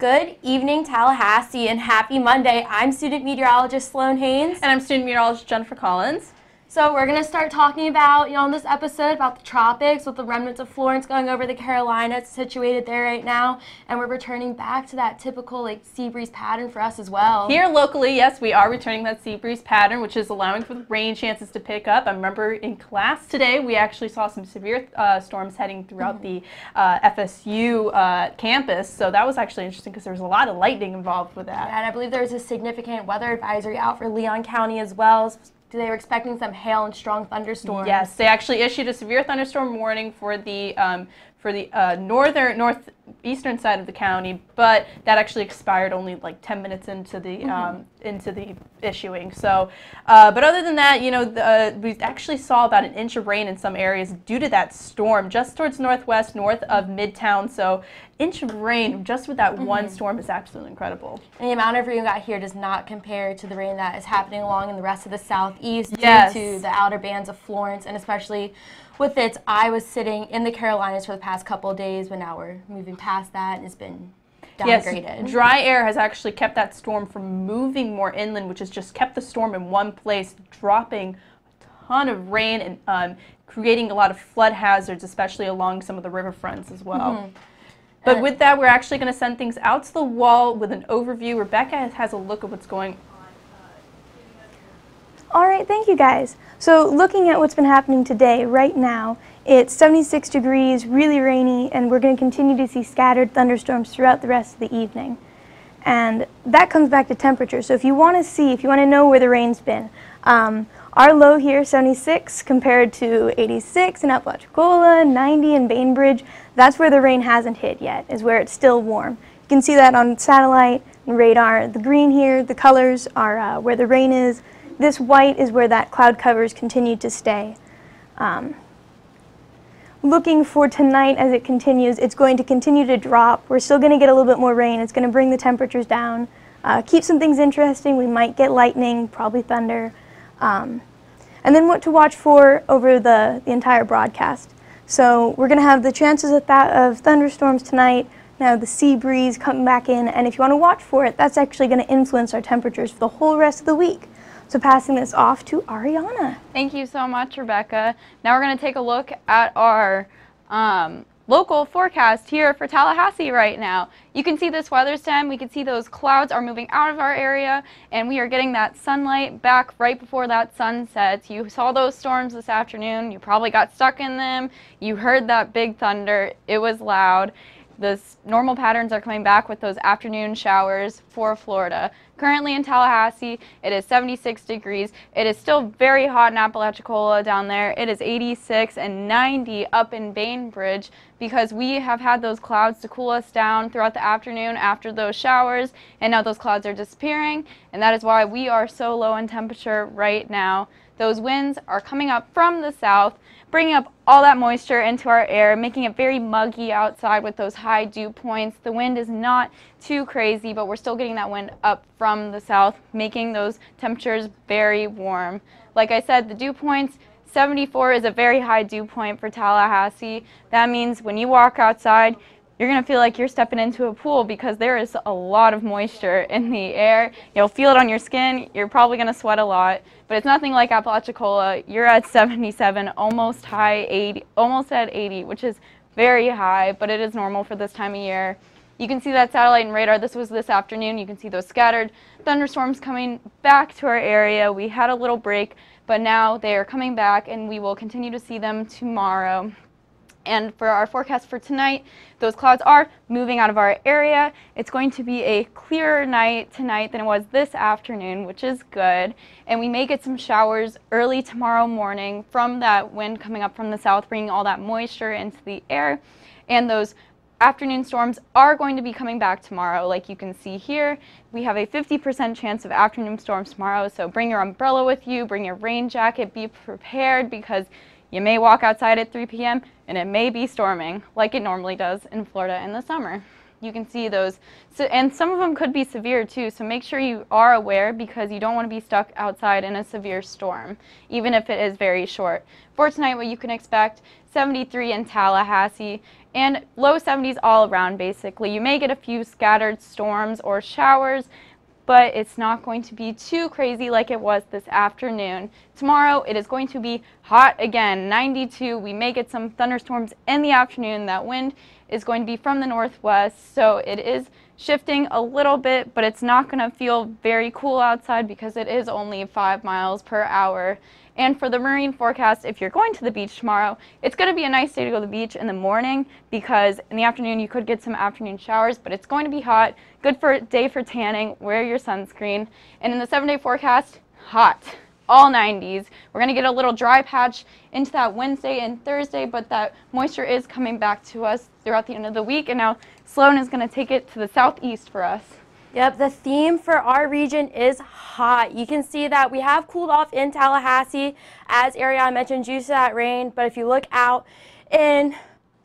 Good evening, Tallahassee, and happy Monday. I'm student meteorologist Sloan Haynes. And I'm student meteorologist Jennifer Collins. So we're going to start talking about, in this episode, about the tropics with the remnants of Florence going over the Carolinas, situated there right now. And we're returning back to that typical sea breeze pattern for us as well. Here locally, yes, we are returning that sea breeze pattern, which is allowing for the rain chances to pick up. I remember in class today, we actually saw some severe storms heading throughout the FSU campus. So that was actually interesting because there was a lot of lightning involved with that. Yeah, and I believe there was a significant weather advisory out for Leon County as well. They were expecting some hail and strong thunderstorms. Yes, they actually issued a severe thunderstorm warning for the northeastern side of the county, but that actually expired only like 10 minutes into the issuing. So, but other than that, we actually saw about an inch of rain in some areas due to that storm, just towards northwest, north of Midtown. So, inch of rain just with that one storm is absolutely incredible. And the amount of rain we got here does not compare to the rain that is happening along in the rest of the southeast due to the outer bands of Florence, and especially with its, I was sitting in the Carolinas for the past couple of days, but now we're moving past that and it's been downgraded. Yes, dry air has actually kept that storm from moving more inland, which has just kept the storm in one place, dropping a ton of rain and creating a lot of flood hazards, especially along some of the riverfronts as well. But with that, we're actually going to send things out to the wall with an overview. Rebecca has a look at what's going on. All right, thank you guys. So looking at what's been happening today, right now, it's 76 degrees, really rainy, and we're going to continue to see scattered thunderstorms throughout the rest of the evening. And that comes back to temperature. So if you want to know where the rain's been, our low here, 76, compared to 86 in Apalachicola, 90 in Bainbridge, that's where the rain hasn't hit yet, is where it's still warm. You can see that on satellite and radar. The green here, the colors are where the rain is. This white is where that cloud covers continue to stay. Looking for tonight as it continues, it's going to continue to drop. We're still going to get a little bit more rain. It's going to bring the temperatures down. Keep some things interesting. We might get lightning, probably thunder. And then what to watch for over the entire broadcast. So we're going to have the chances of thunderstorms tonight. Now the sea breeze coming back in. And if you want to watch for it, that's actually going to influence our temperatures for the whole rest of the week. So passing this off to Ariana. Thank you so much, Rebecca. Now we're going to take a look at our local forecast here for Tallahassee right now. You can see this weather stem. We can see those clouds are moving out of our area, and we are getting that sunlight back right before that sun sets. You saw those storms this afternoon. You probably got stuck in them. You heard that big thunder. It was loud. The normal patterns are coming back with those afternoon showers for Florida. Currently in Tallahassee, it is 76 degrees. It is still very hot in Apalachicola down there. It is 86 and 90 up in Bainbridge because we have had those clouds to cool us down throughout the afternoon after those showers, and now those clouds are disappearing, and that is why we are so low in temperature right now. Those winds are coming up from the south, bringing up all that moisture into our air, making it very muggy outside with those high dew points. The wind is not too crazy, but we're still getting that wind up from the south, making those temperatures very warm. Like I said, the dew points, 74 is a very high dew point for Tallahassee. That means when you walk outside, you're going to feel like you're stepping into a pool because there is a lot of moisture in the air. You'll feel it on your skin. You're probably going to sweat a lot, but it's nothing like Apalachicola. You're at 77, almost high 80, almost at 80, which is very high, but it is normal for this time of year. You can see that satellite and radar. This was this afternoon. You can see those scattered thunderstorms coming back to our area. We had a little break, but now they are coming back, and we will continue to see them tomorrow. And for our forecast for tonight, those clouds are moving out of our area. It's going to be a clearer night tonight than it was this afternoon, which is good. And we may get some showers early tomorrow morning from that wind coming up from the south, bringing all that moisture into the air. And those afternoon storms are going to be coming back tomorrow. Like you can see here, we have a 50% chance of afternoon storms tomorrow. So bring your umbrella with you, bring your rain jacket, be prepared because you may walk outside at 3 p.m. and it may be storming like it normally does in Florida in the summer. You can see those. So, and some of them could be severe too, so make sure you are aware because you don't want to be stuck outside in a severe storm, even if it is very short. For tonight, what you can expect, 73 in Tallahassee, and low 70s all around basically. You may get a few scattered storms or showers, but it's not going to be too crazy like it was this afternoon. Tomorrow, it is going to be hot again, 92. We may get some thunderstorms in the afternoon. That wind is going to be from the northwest, so it is shifting a little bit, but it's not going to feel very cool outside because it is only 5 miles per hour. And for the marine forecast, if you're going to the beach tomorrow, it's going to be a nice day to go to the beach in the morning because in the afternoon you could get some afternoon showers, but it's going to be hot. Good for day for tanning. Wear your sunscreen. And in the 7-day forecast, hot. All 90s. We're going to get a little dry patch into that Wednesday and Thursday, but that moisture is coming back to us throughout the end of the week. And now Sloan is going to take it to the southeast for us. Yep, the theme for our region is hot. You can see that we have cooled off in Tallahassee, as Ariana mentioned, due to that rain. But if you look out in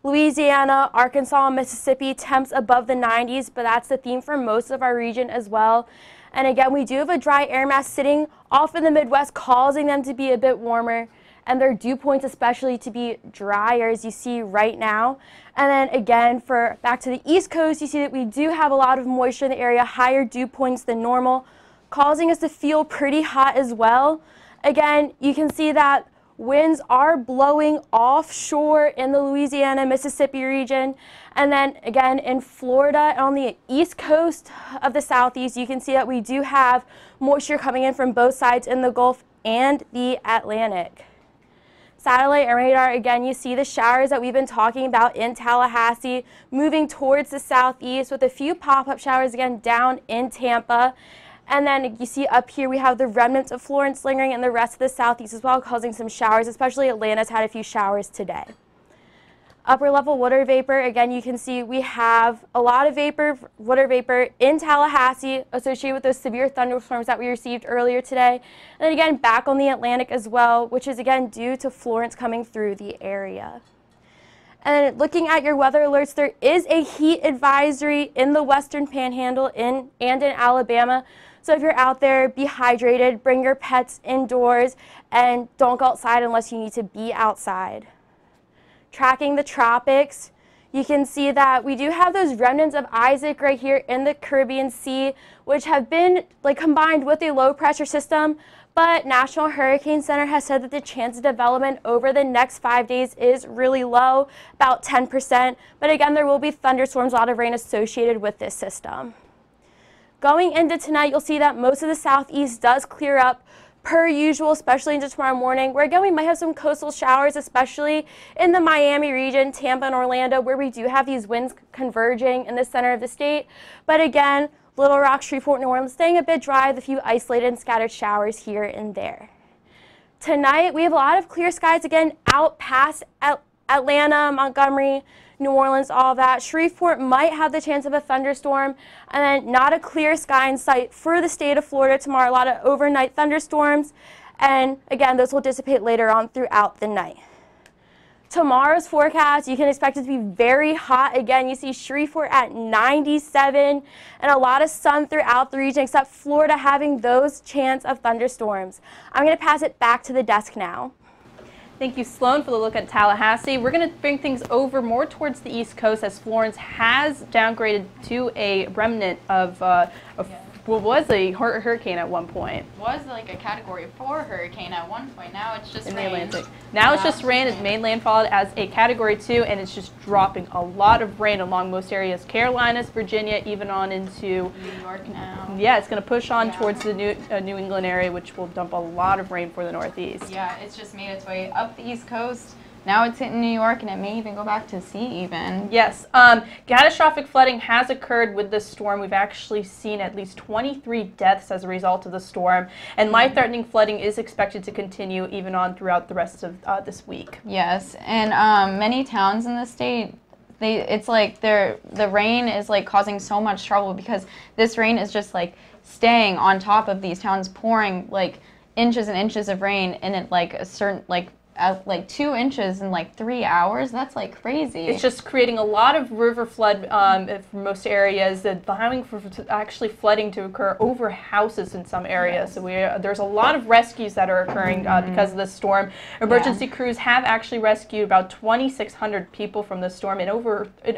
Louisiana, Arkansas, Mississippi, temps above the 90s, but that's the theme for most of our region as well. And again, we do have a dry air mass sitting off in the Midwest, causing them to be a bit warmer, and their dew points especially to be drier, as you see right now. And then again, for back to the East Coast, you see that we do have a lot of moisture in the area, higher dew points than normal, causing us to feel pretty hot as well. Again, you can see that winds are blowing offshore in the Louisiana, Mississippi region. And then again, in Florida, on the east coast of the southeast, you can see that we do have moisture coming in from both sides in the Gulf and the Atlantic. Satellite and radar, again, you see the showers that we've been talking about in Tallahassee moving towards the southeast with a few pop-up showers again down in Tampa. And then you see up here we have the remnants of Florence lingering in the rest of the southeast as well, causing some showers, especially Atlanta's had a few showers today. Upper level water vapor, again, you can see we have a lot of water vapor in Tallahassee associated with those severe thunderstorms that we received earlier today. And then again, back on the Atlantic as well, which is again due to Florence coming through the area. And then looking at your weather alerts, there is a heat advisory in the Western Panhandle and in Alabama. So if you're out there, be hydrated, bring your pets indoors, and don't go outside unless you need to be outside. Tracking the tropics, you can see that we do have those remnants of Isaac right here in the Caribbean Sea, which have been combined with a low pressure system. But National Hurricane Center has said that the chance of development over the next 5 days is really low, about 10%. But again, there will be thunderstorms, a lot of rain associated with this system. Going into tonight, you'll see that most of the southeast does clear up per usual, especially into tomorrow morning, where again we might have some coastal showers, especially in the Miami region, Tampa and Orlando, where we do have these winds converging in the center of the state. But again, Little Rock, Shreveport, New Orleans staying a bit dry with a few isolated and scattered showers here and there. Tonight, we have a lot of clear skies again out past Atlanta, Montgomery, New Orleans, all that. Shreveport might have the chance of a thunderstorm, and then not a clear sky in sight for the state of Florida tomorrow. A lot of overnight thunderstorms, and again, those will dissipate later on throughout the night. Tomorrow's forecast, you can expect it to be very hot. Again, you see Shreveport at 97 and a lot of sun throughout the region, except Florida having those chance of thunderstorms. I'm going to pass it back to the desk now. Thank you, Sloan, for the look at Tallahassee. We're going to bring things over more towards the East Coast as Florence has downgraded to a remnant of what was a hurricane at one point. Was like a Category 4 hurricane at one point. Now it's just in rain. the Atlantic. Now it's just rain. It's made landfall as a Category 2, and it's just dropping a lot of rain along most areas. Carolinas, Virginia, even on into New York now. Yeah, it's going to push on towards the New England area, which will dump a lot of rain for the Northeast. Yeah, it's just made its way up the East Coast. Now it's hitting New York, and it may even go back to sea even. Yes. Catastrophic flooding has occurred with this storm. We've actually seen at least 23 deaths as a result of the storm, and life-threatening flooding is expected to continue even on throughout the rest of this week. Yes, and many towns in the state, it's like the rain is like causing so much trouble because this rain is just like staying on top of these towns, pouring like inches and inches of rain in it like a certain like like 2 inches in like 3 hours. That's like crazy. It's just creating a lot of river flood for most areas, allowing for actually flooding to occur over houses in some areas. So there's a lot of rescues that are occurring because of this storm. Emergency crews have actually rescued about 2,600 people from the storm and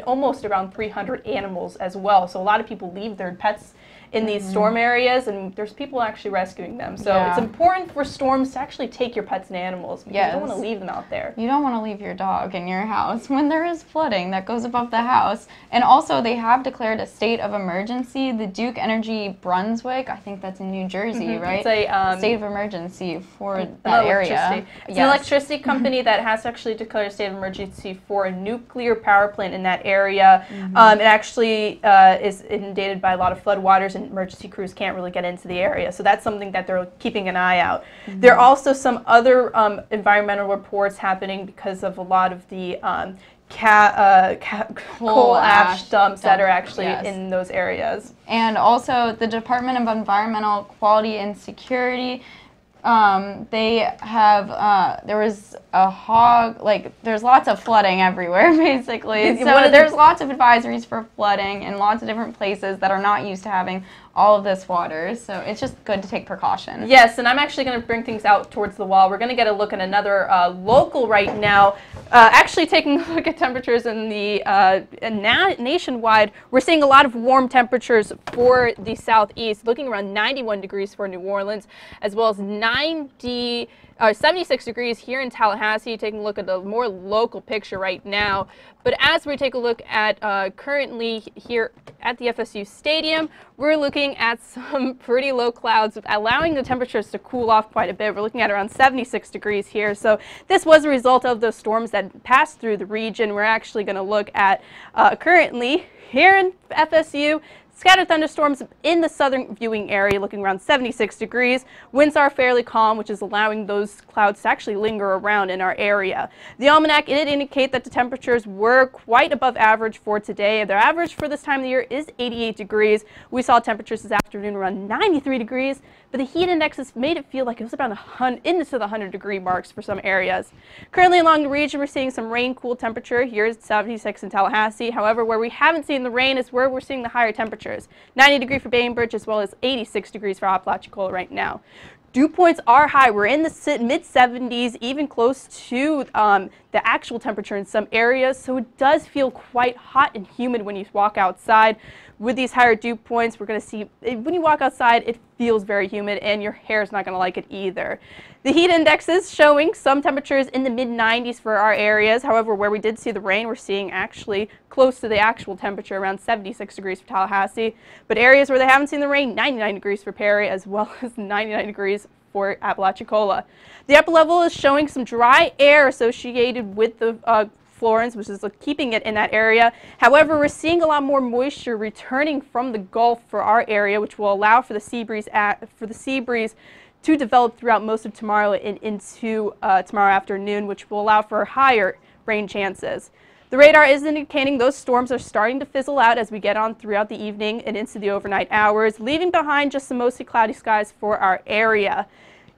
almost around 300 animals as well. So a lot of people leave their pets in these storm areas, and there's people actually rescuing them. So it's important for storms to actually take your pets and animals, because you don't want to leave them out there. You don't want to leave your dog in your house when there is flooding that goes above the house. And also, they have declared a state of emergency. The Duke Energy Brunswick, I think that's in New Jersey, right? It's a state of emergency for that area. It's an electricity company that has actually declared a state of emergency for a nuclear power plant in that area. It actually is inundated by a lot of floodwaters, and emergency crews can't really get into the area. So that's something that they're keeping an eye out. There are also some other environmental reports happening because of a lot of the coal ash dumps that are actually in those areas. And also the Department of Environmental Quality and Security, they have, there was there's lots of flooding everywhere, basically. So there's lots of advisories for flooding in lots of different places that are not used to having all of this water. So it's just good to take precaution. Yes, and I'm actually going to bring things out towards the wall. We're going to get a look at another local right now. Actually taking a look at temperatures in the nationwide, we're seeing a lot of warm temperatures for the southeast, looking around 91 degrees for New Orleans, as well as 76 degrees here in Tallahassee. Taking a look at the more local picture right now. But as we take a look at currently here at the FSU Stadium, we're looking at some pretty low clouds, allowing the temperatures to cool off quite a bit. We're looking at around 76 degrees here. So this was a result of those storms that passed through the region. We're actually going to look at currently here in FSU, scattered thunderstorms in the southern viewing area, looking around 76 degrees. Winds are fairly calm, which is allowing those clouds to actually linger around in our area. The almanac did indicate that the temperatures were quite above average for today. Their average for this time of the year is 88 degrees. We saw temperatures this afternoon around 93 degrees, but the heat indexes made it feel like it was about into the 100-degree marks for some areas. Currently along the region, we're seeing some rain cool temperature. Here is 76 in Tallahassee. However, where we haven't seen the rain is where we're seeing the higher temperatures. 90 degrees for Bainbridge, as well as 86 degrees for Apalachicola right now. Dew points are high. We're in the mid-70s, even close to the actual temperature in some areas, so it does feel quite hot and humid when you walk outside. With these higher dew points, we're going to see, when you walk outside, it feels very humid, and your hair is not going to like it either. The heat index is showing some temperatures in the mid-90s for our areas. However, where we did see the rain, we're seeing actually close to the actual temperature, around 76 degrees for Tallahassee. But areas where they haven't seen the rain, 99 degrees for Perry, as well as 99 degrees for Apalachicola. The upper level is showing some dry air associated with the Florence, which is keeping it in that area. However, we're seeing a lot more moisture returning from the Gulf for our area, which will allow for the sea breeze to develop throughout most of tomorrow and into tomorrow afternoon, which will allow for higher rain chances. The radar is indicating those storms are starting to fizzle out as we get on throughout the evening and into the overnight hours, leaving behind just some mostly cloudy skies for our area.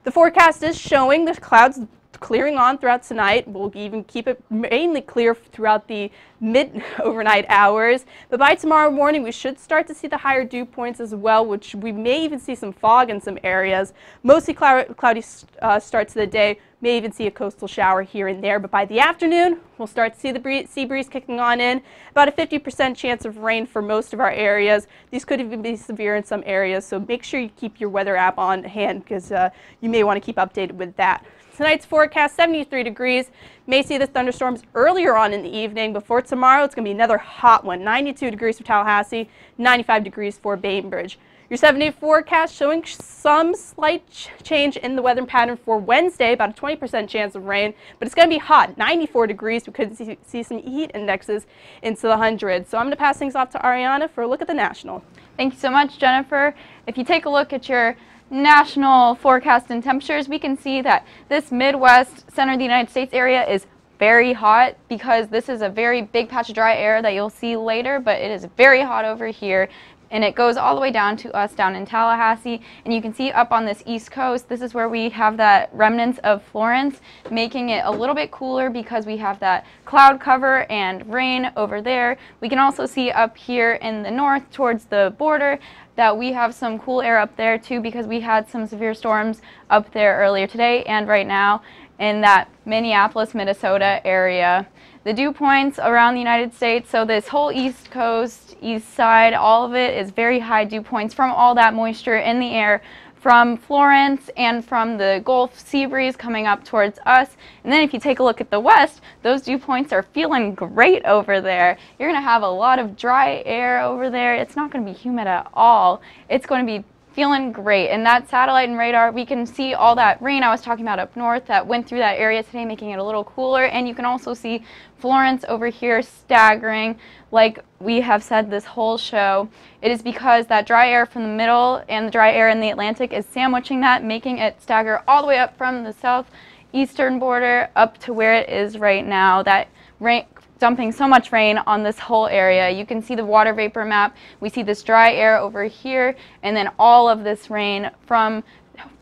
The forecast is showing the clouds clearing on throughout tonight. We'll even keep it mainly clear throughout the mid-overnight hours. But by tomorrow morning, we should start to see the higher dew points as well, which we may even see some fog in some areas. Mostly cloudy start to the day. May even see a coastal shower here and there. But by the afternoon, we'll start to see the sea breeze kicking on in. About a 50% chance of rain for most of our areas. These could even be severe in some areas, so make sure you keep your weather app on hand, because you may want to keep updated with that. Tonight's forecast, 73 degrees. May see the thunderstorms earlier on in the evening. Before tomorrow, it's going to be another hot one. 92 degrees for Tallahassee, 95 degrees for Bainbridge. Your 7-day forecast showing some slight change in the weather pattern for Wednesday, about a 20% chance of rain, but it's going to be hot, 94 degrees. We could see some heat indexes into the hundreds. So I'm going to pass things off to Ariana for a look at the national. Thank you so much, Jennifer. If you take a look at your national forecast and temperatures, we can see that this Midwest center of the United States area is very hot, because this is a very big patch of dry air that you'll see later, but it is very hot over here. and it goes all the way down to us down in Tallahassee. And you can see up on this east coast, this is where we have that remnants of Florence, making it a little bit cooler because we have that cloud cover and rain over there. We can also see up here in the north towards the border that we have some cool air up there too, because we had some severe storms up there earlier today and right now in that Minneapolis, Minnesota area. The dew points around the United States, so this whole east coast, east side, all of it is very high dew points from all that moisture in the air from Florence and from the Gulf sea breeze coming up towards us. And then if you take a look at the west, those dew points are feeling great over there. You're going to have a lot of dry air over there. It's not going to be humid at all. It's going to be feeling great. And that satellite and radar, we can see all that rain I was talking about up north that went through that area today, making it a little cooler. And you can also see Florence over here staggering, like we have said this whole show. It is because that dry air from the middle and the dry air in the Atlantic is sandwiching that, making it stagger all the way up from the southeastern border up to where it is right now. That rain, dumping so much rain on this whole area. You can see the water vapor map. We see this dry air over here, and then all of this rain from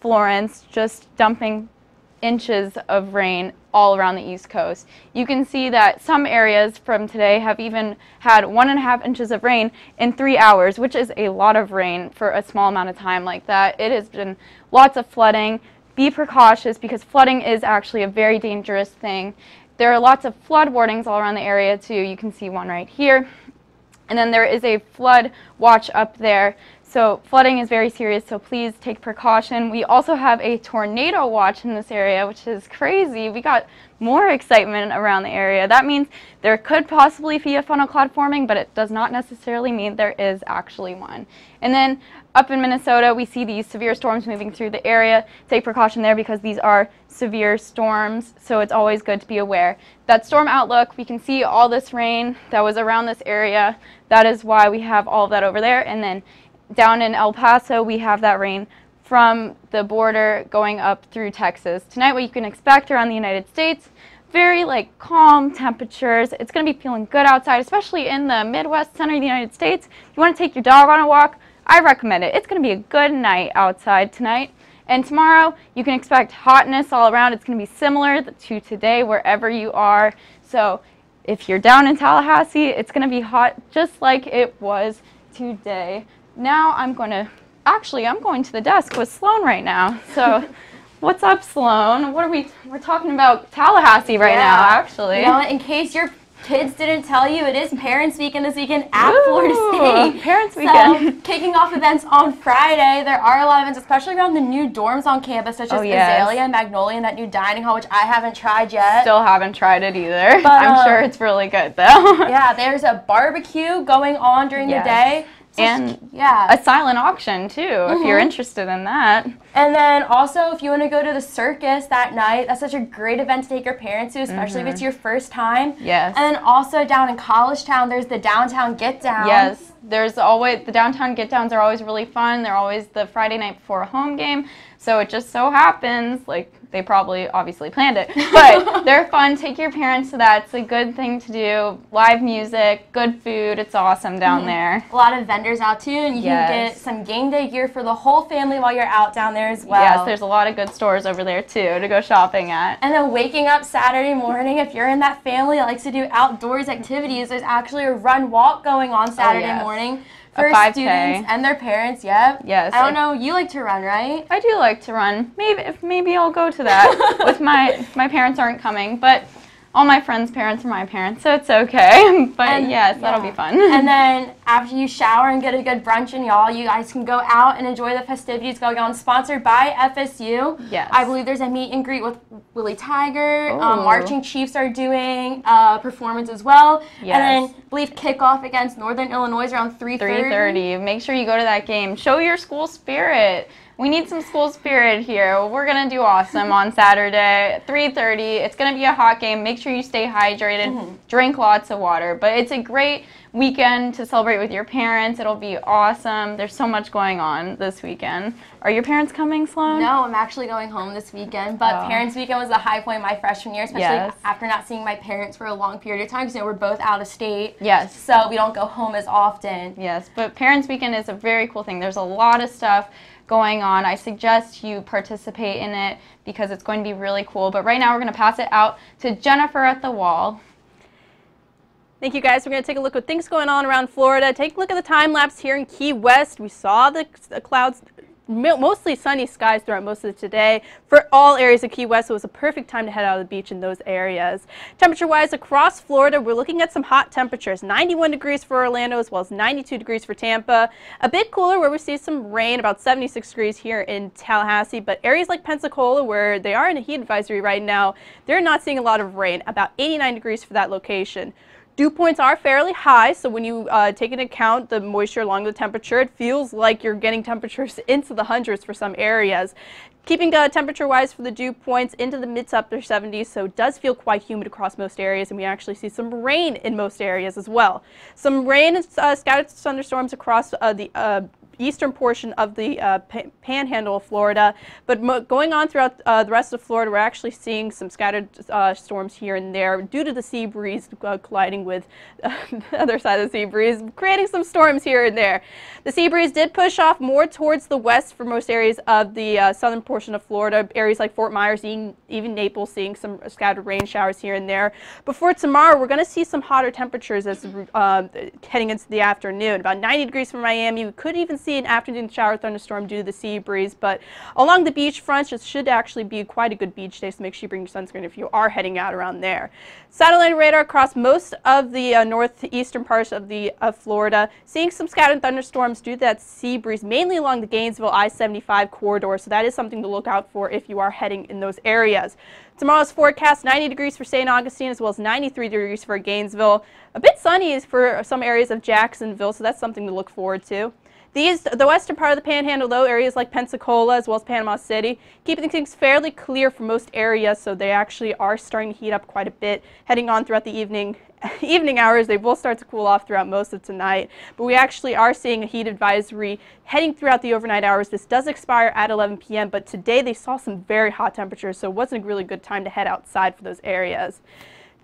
Florence just dumping inches of rain all around the East Coast. You can see that some areas from today have even had 1.5 inches of rain in 3 hours, which is a lot of rain for a small amount of time like that. It has been lots of flooding. Be precautious because flooding is actually a very dangerous thing. There are lots of flood warnings all around the area too. You can see one right here. And then there is a flood watch up there. So flooding is very serious, so please take precaution. We also have a tornado watch in this area, which is crazy. We got more excitement around the area. That means there could possibly be a funnel cloud forming, but it does not necessarily mean there is actually one. And then up in Minnesota, we see these severe storms moving through the area. Take precaution there because these are severe storms, so it's always good to be aware. That storm outlook, we can see all this rain that was around this area. That is why we have all of that over there. And then down in El Paso, we have that rain from the border going up through Texas. Tonight, what you can expect around the United States, very calm temperatures. It's going to be feeling good outside, especially in the Midwest center of the United States. If you want to take your dog on a walk, I recommend it. It's going to be a good night outside tonight. And tomorrow, you can expect hotness all around. It's going to be similar to today wherever you are. So if you're down in Tallahassee, it's going to be hot just like it was today. Now I'm going to the desk with Sloan right now. So what's up, Sloan? We're talking about Tallahassee right now, actually. You know what, in case your kids didn't tell you, it is Parents Weekend this weekend at Florida State. Parents Weekend. So, kicking off events on Friday. There are a lot of events, especially around the new dorms on campus, such as Azalea and Magnolia and that new dining hall, which I haven't tried yet. Still haven't tried it either. But, I'm sure it's really good, though. Yeah, there's a barbecue going on during the day. And a silent auction too, if you're interested in that. And then also, if you want to go to the circus that night, that's such a great event to take your parents to, especially if it's your first time. Yes. And then also down in College Town, there's the Downtown Get Down. Yes, there's always, the Downtown Get Downs are always really fun. They're always the Friday night before a home game. So it just so happens, they probably obviously planned it, but they're fun. Take your parents to that. It's a good thing to do. Live music, good food. It's awesome down there. A lot of vendors out too, and you can get some game day gear for the whole family while you're out down there as well. Yes, there's a lot of good stores over there too to go shopping at. And then waking up Saturday morning, if you're in that family that likes to do outdoors activities, there's actually a run walk going on Saturday morning. For students and their parents, Yes. I don't know, you like to run, right? I do like to run. Maybe I'll go to that. With my parents aren't coming, but all my friends' parents are my parents, so it's okay. But yes, that'll be fun. And then after you shower and get a good brunch and you guys can go out and enjoy the festivities going on. Sponsored by FSU. Yes. I believe there's a meet and greet with Willie Tiger. Marching Chiefs are doing a performance as well. Yes. And then I believe kickoff against Northern Illinois around 3:30. 3:30. Make sure you go to that game. Show your school spirit. We need some school spirit here. We're going to do awesome on Saturday at 3:30. It's going to be a hot game. Make sure you stay hydrated. Drink lots of water. But it's a great weekend to celebrate with your parents. It'll be awesome. There's so much going on this weekend. Are your parents coming, Sloan? No, I'm actually going home this weekend, but Parents Weekend was the high point of my freshman year, especially after not seeing my parents for a long period of time because we're both out of state. Yes. So we don't go home as often. Yes, but Parents Weekend is a very cool thing. There's a lot of stuff going on. I suggest you participate in it because it's going to be really cool. But right now we're going to pass it out to Jennifer at the wall. Thank you, guys. We're going to take a look at things going on around Florida. Take a look at the time lapse here in Key West. We saw the clouds, mostly sunny skies throughout most of today. For all areas of Key West, it was a perfect time to head out of the beach in those areas. Temperature-wise, across Florida, we're looking at some hot temperatures. 91 degrees for Orlando as well as 92 degrees for Tampa. A bit cooler where we see some rain, about 76 degrees here in Tallahassee. But areas like Pensacola, where they are in a heat advisory right now, they're not seeing a lot of rain, about 89 degrees for that location. Dew points are fairly high, so when you take into account the moisture along the temperature, it feels like you're getting temperatures into the hundreds for some areas. Keeping temperature-wise for the dew points into the mid to upper 70s, so it does feel quite humid across most areas, and we actually see some rain in most areas as well. Some rain and scattered thunderstorms across the eastern portion of the panhandle of Florida, but going on throughout the rest of Florida, we're actually seeing some scattered storms here and there due to the sea breeze colliding with the other side of the sea breeze, creating some storms here and there. The sea breeze did push off more towards the west for most areas of the southern portion of Florida, areas like Fort Myers, even Naples, seeing some scattered rain showers here and there. Before tomorrow, we're going to see some hotter temperatures as heading into the afternoon. About 90 degrees for Miami. We could even see an afternoon shower thunderstorm due to the sea breeze, but along the beach front, it should actually be quite a good beach day, so make sure you bring your sunscreen if you are heading out around there. Satellite radar across most of the northeastern parts of Florida, seeing some scattered thunderstorms due to that sea breeze, mainly along the Gainesville I-75 corridor, so that is something to look out for if you are heading in those areas. Tomorrow's forecast, 90 degrees for St. Augustine as well as 93 degrees for Gainesville. A bit sunny for some areas of Jacksonville, so that's something to look forward to. The western part of the panhandle, though, areas like Pensacola as well as Panama City, keeping things fairly clear for most areas, so they actually are starting to heat up quite a bit. Heading on throughout the evening hours, they will start to cool off throughout most of tonight, but we actually are seeing a heat advisory heading throughout the overnight hours. This does expire at 11 p.m., but today they saw some very hot temperatures, so it wasn't a really good time to head outside for those areas.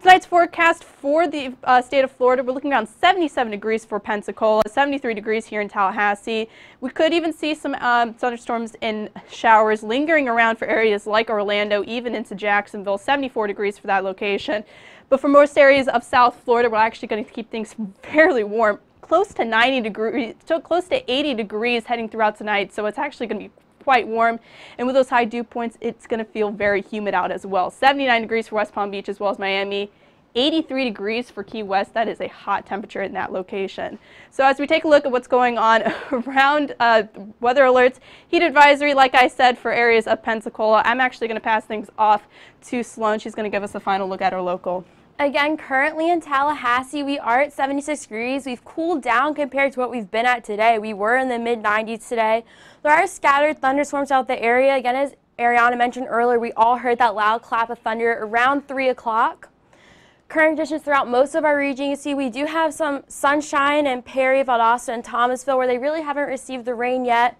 Tonight's forecast for the state of Florida, we're looking around 77 degrees for Pensacola, 73 degrees here in Tallahassee. We could even see some thunderstorms and showers lingering around for areas like Orlando, even into Jacksonville, 74 degrees for that location. But for most areas of South Florida, we're actually going to keep things fairly warm, close to 90 degrees, so close to 80 degrees heading throughout tonight, so it's actually going to be quite warm, and with those high dew points, it's going to feel very humid out as well. 79 degrees for West Palm Beach as well as Miami, 83 degrees for Key West. That is a hot temperature in that location. So as we take a look at what's going on around weather alerts, heat advisory, like I said, for areas of Pensacola, I'm actually going to pass things off to Sloan. She's going to give us a final look at our local. Again, currently in Tallahassee, we are at 76 degrees. We've cooled down compared to what we've been at today. We were in the mid-90s today. There are scattered thunderstorms out the area. Again, as Ariana mentioned earlier, we all heard that loud clap of thunder around 3 o'clock. Current conditions throughout most of our region, you see we do have some sunshine in Perry, Valdosta, and Thomasville where they really haven't received the rain yet.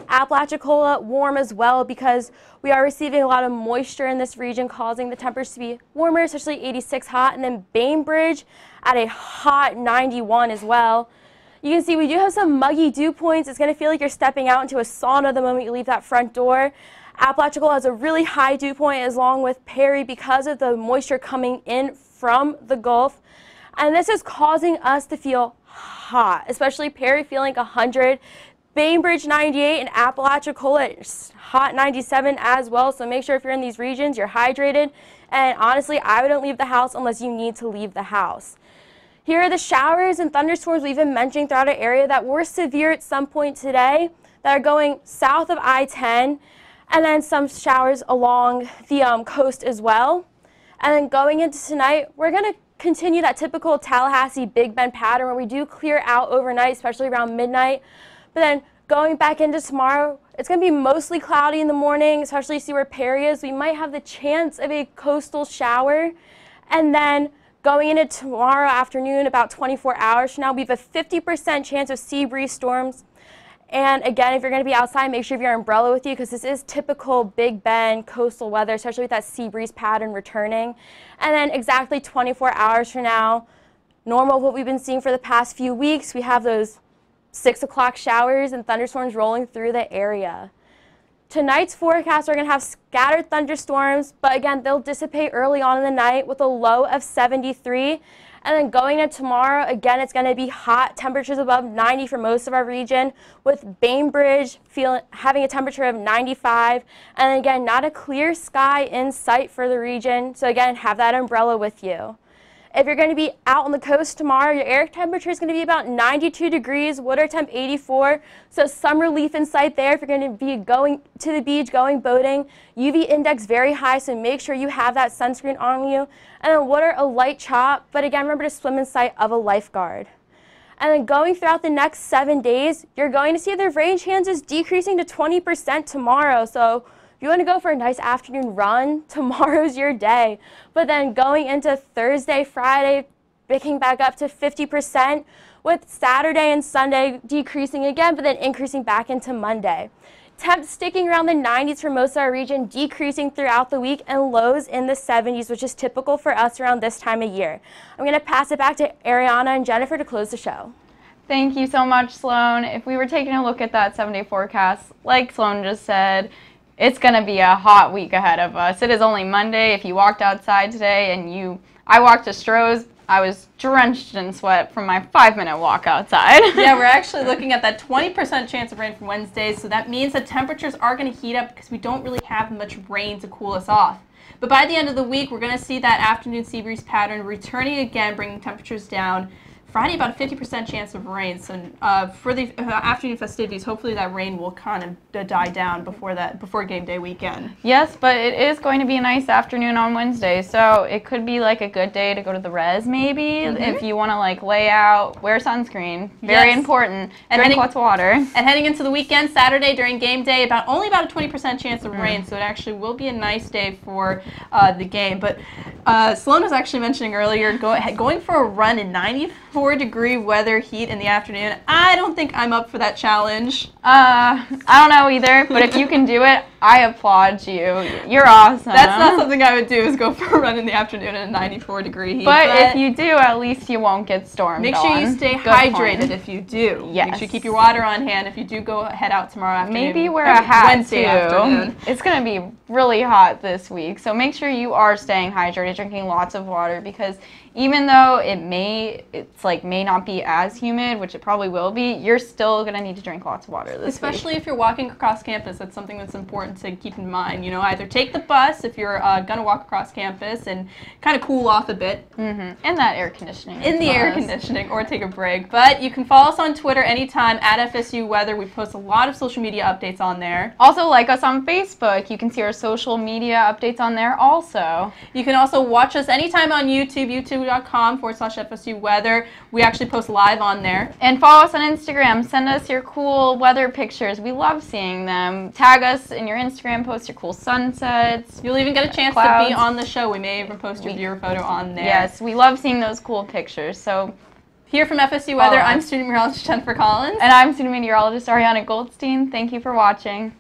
Apalachicola warm as well because we are receiving a lot of moisture in this region, causing the temperatures to be warmer, especially 86 hot, and then Bainbridge at a hot 91 as well. You can see we do have some muggy dew points. It's going to feel like you're stepping out into a sauna the moment you leave that front door. Apalachicola has a really high dew point along with Perry because of the moisture coming in from the Gulf, and this is causing us to feel hot, especially Perry feeling 100. Bainbridge 98 and Apalachicola hot 97 as well, so make sure if you're in these regions you're hydrated, and honestly I wouldn't leave the house unless you need to leave the house. Here are the showers and thunderstorms we've been mentioning throughout our area that were severe at some point today that are going south of I-10, and then some showers along the coast as well. And then going into tonight, we're going to continue that typical Tallahassee Big Bend pattern where we do clear out overnight, especially around midnight. But then going back into tomorrow, it's going to be mostly cloudy in the morning, especially see where Perry is. We might have the chance of a coastal shower. And then Going into tomorrow afternoon, about 24 hours from now, we have a 50% chance of sea breeze storms. And again, if you're going to be outside, make sure you have your umbrella with you because this is typical Big Bend coastal weather, especially with that sea breeze pattern returning. And then exactly 24 hours from now, normal what we've been seeing for the past few weeks, we have those 6 o'clock showers and thunderstorms rolling through the area. Tonight's forecast, we're going to have scattered thunderstorms, but again, they'll dissipate early on in the night with a low of 73. And then going into tomorrow, again, it's going to be hot, temperatures above 90 for most of our region, with Bainbridge having a temperature of 95. And again, not a clear sky in sight for the region. So again, have that umbrella with you. If you're going to be out on the coast tomorrow, your air temperature is going to be about 92 degrees, water temp 84. So some relief in sight there if you're going to be going to the beach, going boating. UV index very high, so make sure you have that sunscreen on you. And then water a light chop, but again, remember to swim in sight of a lifeguard. And then going throughout the next 7 days, you're going to see the rain chances decreasing to 20% tomorrow. So if you want to go for a nice afternoon run, tomorrow's your day. But then going into Thursday, Friday, picking back up to 50%, with Saturday and Sunday decreasing again, but then increasing back into Monday. Temps sticking around the 90s for most of our region, decreasing throughout the week, and lows in the 70s, which is typical for us around this time of year. I'm going to pass it back to Ariana and Jennifer to close the show. Thank you so much, Sloan. If we were taking a look at that 7-day forecast, like Sloan just said, it's going to be a hot week ahead of us. It is only Monday. If you walked outside today and I walked to Stroh's, I was drenched in sweat from my 5-minute walk outside. Yeah, we're actually looking at that 20% chance of rain for Wednesday, so that means that temperatures are going to heat up because we don't really have much rain to cool us off. But by the end of the week, we're going to see that afternoon sea breeze pattern returning again, bringing temperatures down. Friday, about a 50% chance of rain. So for the afternoon festivities, hopefully that rain will kind of die down before game day weekend. Yes, but it is going to be a nice afternoon on Wednesday, so it could be like a good day to go to the res maybe if you want to like lay out, wear sunscreen, very important, and drink lots of water. And heading into the weekend, Saturday during game day, only about a 20% chance of rain, so it actually will be a nice day for the game. But Sloan was actually mentioning earlier going for a run in 94-degree weather heat in the afternoon. I don't think I'm up for that challenge. I don't know either, but if you can do it, I applaud you. You're awesome. That's not something I would do, is go for a run in the afternoon in a 94-degree heat. But if you do, at least you won't get stormed. Make sure you stay hydrated if you do. Yes. Make sure you keep your water on hand if you do head out tomorrow afternoon. Maybe wear a hat Wednesday too. Afternoon. It's going to be really hot this week, so make sure you are staying hydrated, drinking lots of water, because even though it may not be as humid, which it probably will be, you're still going to need to drink lots of water this week. Especially if you're walking across campus, that's something that's important to keep in mind. You know, either take the bus if you're going to walk across campus and kind of cool off a bit. And that air conditioning. In the air conditioning, or take a break. But you can follow us on Twitter anytime at FSU Weather. We post a lot of social media updates on there. Also like us on Facebook. You can see our social media updates on there also. You can also watch us anytime on YouTube, youtube.com/FSU Weather. We actually post live on there. And follow us on Instagram. Send us your cool weather pictures. We love seeing them. Tag us in your Instagram, post your cool sunsets. You'll even get a chance to be on the show. We may even post your viewer photo on there. Yes, we love seeing those cool pictures. So here from FSU Weather, I'm student meteorologist Jennifer Collins. And I'm student meteorologist Ariana Goldstein. Thank you for watching.